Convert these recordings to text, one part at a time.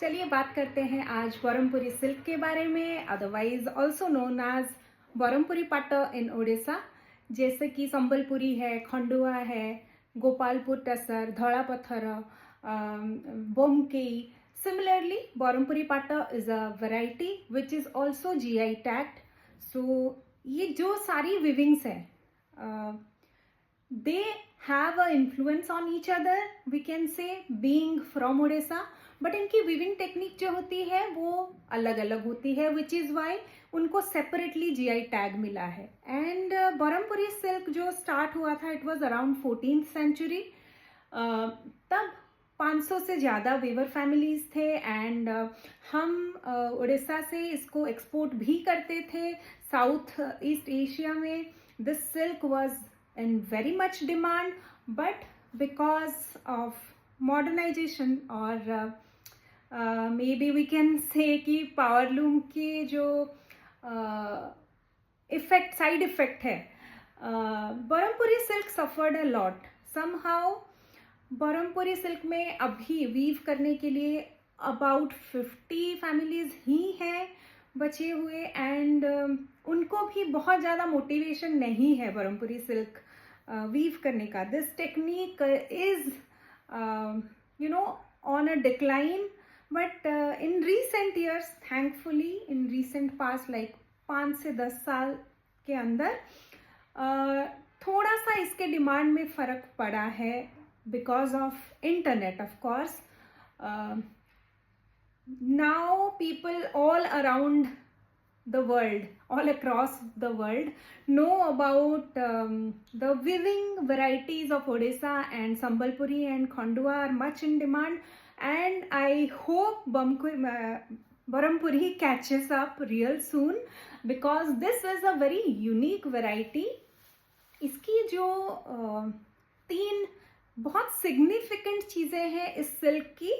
चलिए बात करते हैं आज बरहमपुरी सिल्क के बारे में, अदरवाइज ऑल्सो नोन एज बरहमपुरी पाट इन ओडिशा। जैसे कि संबलपुरी है, खंडुआ है, गोपालपुर टसर, धड़ा पत्थर, बोमकेई। Similarly Berhampuri Pat is a variety which is also GI tagged. So ये जो सारी विविंग्स हैं, they have a influence on each other, we can say, being from Odisha, but इनकी विविंग टेक्निक जो होती है वो अलग अलग होती है, विच इज़ वाई उनको सेपरेटली जीआई टैग मिला है। एंड बरहमपुरी सिल्क जो स्टार्ट हुआ था, it was around 14th century. तब 500 से ज़्यादा वेवर फैमिलीज थे एंड हम उड़ीसा से इसको एक्सपोर्ट भी करते थे साउथ ईस्ट एशिया में। This silk was in very much demand, but because of modernization or maybe we can say कि power loom की जो इफेक्ट साइड इफेक्ट है, Berhampuri silk suffered a lot somehow. Berhampuri silk में अभी वीव करने के लिए अबाउट 50 फैमिलीज ही हैं बचे हुए एंड उनको भी बहुत ज़्यादा मोटिवेशन नहीं है बरहमपुरी सिल्क वीव करने का। This technique is on a decline, but in recent years, thankfully in recent past like 5 से 10 साल के अंदर थोड़ा सा इसके डिमांड में फ़र्क पड़ा है because of internet of course. now people all around the world, all across the world, know about the weaving varieties of Odisha, and Sambalpuri and Khandua are much in demand, and I hope Barampuri catches up real soon because this is a very unique variety. इसकी जो तीन बहुत significant चीज़ें हैं इस silk की,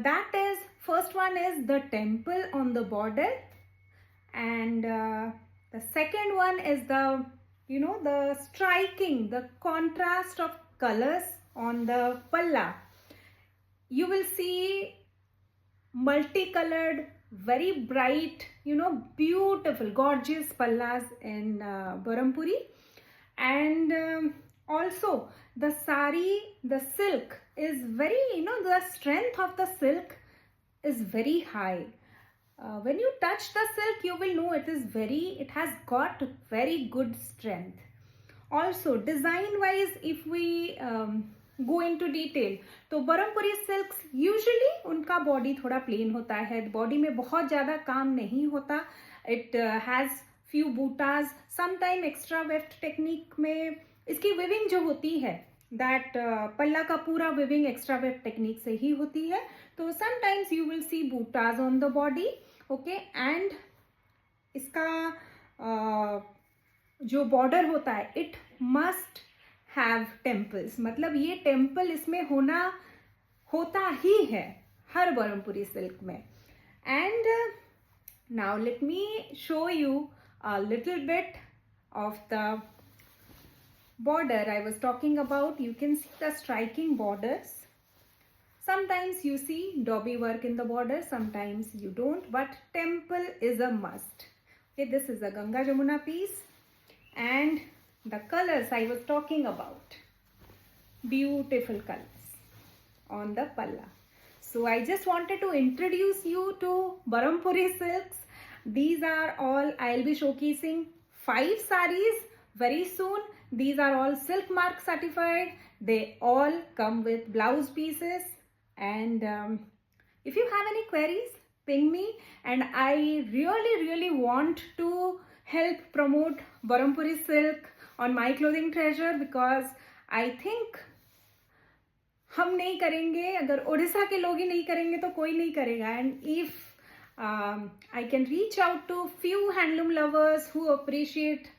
that is, first one is the temple on the border, and the second one is the the striking, the contrast of colors on the palla. You will see multicolored, very bright, beautiful, gorgeous pallas in Barampuri, and also the sari, the silk is very, the strength of the silk is very high. When you touch the silk, you will know it has got very good strength. Also, design wise, if we go into detail, तो Berhampuri silks usually उनका body थोड़ा plain होता है, body में बहुत ज़्यादा काम नहीं होता। It has few butas, sometime extra weft technique में इसकी विविंग जो होती है, दैट पल्ला का पूरा विविंग एक्स्ट्रा वेफ्ट टेक्निक से ही होती है। तो sometimes you will see butas on the body, okay. And इसका जो बॉर्डर होता है, इट मस्ट हैव टेम्पल्स, मतलब ये टेम्पल इसमें होता ही है हर बरहमपुरी सिल्क में। And now let me show you a little bit of the border I was talking about. You can see the striking borders. Sometimes you see dobby work in the border, sometimes you don't, but temple is a must. Okay, this is a Ganga Jamuna piece, and the colors I was talking about, beautiful colors on the palla. So I just wanted to introduce you to Barampuri silks. These are all, I'll be showcasing 5 sarees very soon. These are all silk mark certified. They all come with blouse pieces, and if you have any queries, ping me, and I really want to help promote Barampuri silk on My Clothing Treasure, because I think हम नहीं करेंगे, अगर उड़ीसा के लोग ही नहीं करेंगे तो कोई नहीं करेगा। And if I can reach out to few handloom lovers who appreciate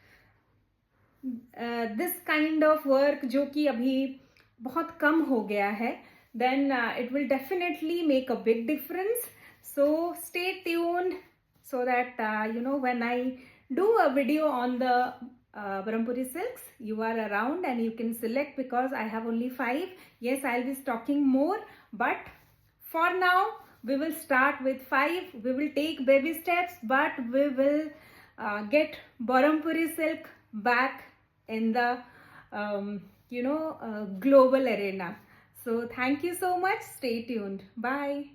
this kind of work, जो कि अभी बहुत कम हो गया है, then it will definitely make a big difference. So stay tuned so that when I do a video on the Barampuri silks, you are around and you can select, because I have only 5. Yes, I'll be stocking more, but for now We will start with 5. We will take baby steps, but we will get Barampuri silk back in the global arena. So thank you so much. Stay tuned. Bye.